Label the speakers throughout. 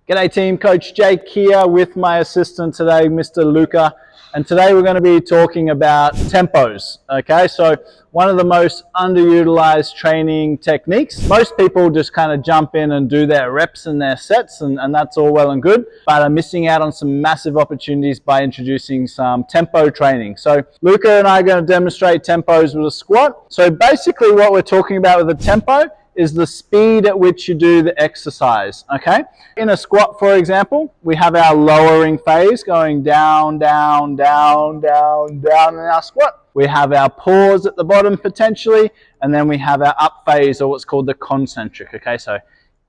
Speaker 1: G'day team, Coach Jake here with my assistant today, Mr. Luca. And today we're going to be talking about tempos, okay? So one of the most underutilized training techniques. Most people just kind of jump in and do their reps and their sets and that's all well and good, but are missing out on some massive opportunities by introducing some tempo training. So Luca and I are going to demonstrate tempos with a squat. So basically what we're talking about with a tempo is the speed at which you do the exercise, okay? In a squat, for example, we have our lowering phase going down, down, down, down, down in our squat. We have our pause at the bottom potentially, and then we have our up phase, or what's called the concentric, okay? So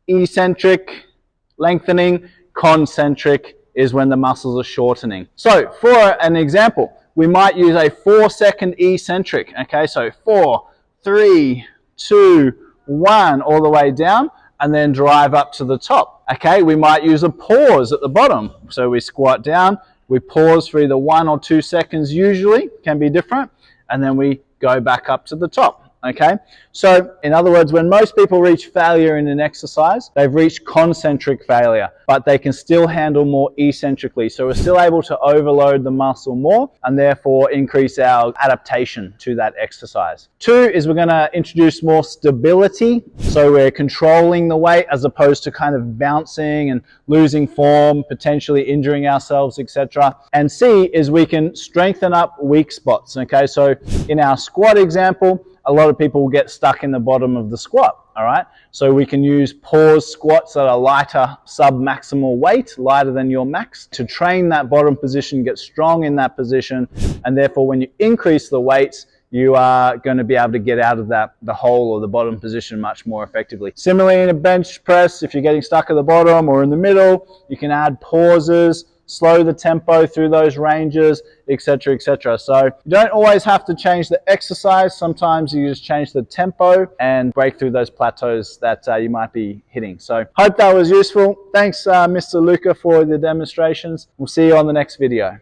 Speaker 1: eccentric, lengthening, concentric is when the muscles are shortening. So for an example, we might use a 4-second eccentric, okay? So 4, 3, 2, 1 all the way down and then drive up to the top. Okay, we might use a pause at the bottom. So we squat down, we pause for either 1 or 2 seconds usually, can be different, and then we go back up to the top. Okay, so in other words, when most people reach failure in an exercise, they've reached concentric failure, but they can still handle more eccentrically. So we're still able to overload the muscle more and therefore increase our adaptation to that exercise. 2 is we're going to introduce more stability. So we're controlling the weight as opposed to kind of bouncing and losing form, potentially injuring ourselves, etc. And C is we can strengthen up weak spots. Okay, so in our squat example, a lot of people will get stuck in the bottom of the squat, all right? So we can use pause squats that are lighter, sub-maximal weight, lighter than your max, to train that bottom position, get strong in that position, and therefore when you increase the weights, you are going to be able to get out of the hole or the bottom position much more effectively. Similarly, in a bench press, if you're getting stuck at the bottom or in the middle, you can add pauses, slow the tempo through those ranges, etc., etc. So you don't always have to change the exercise. Sometimes you just change the tempo and break through those plateaus that you might be hitting. So hope that was useful. Thanks, Mr. Luca, for the demonstrations. We'll see you on the next video.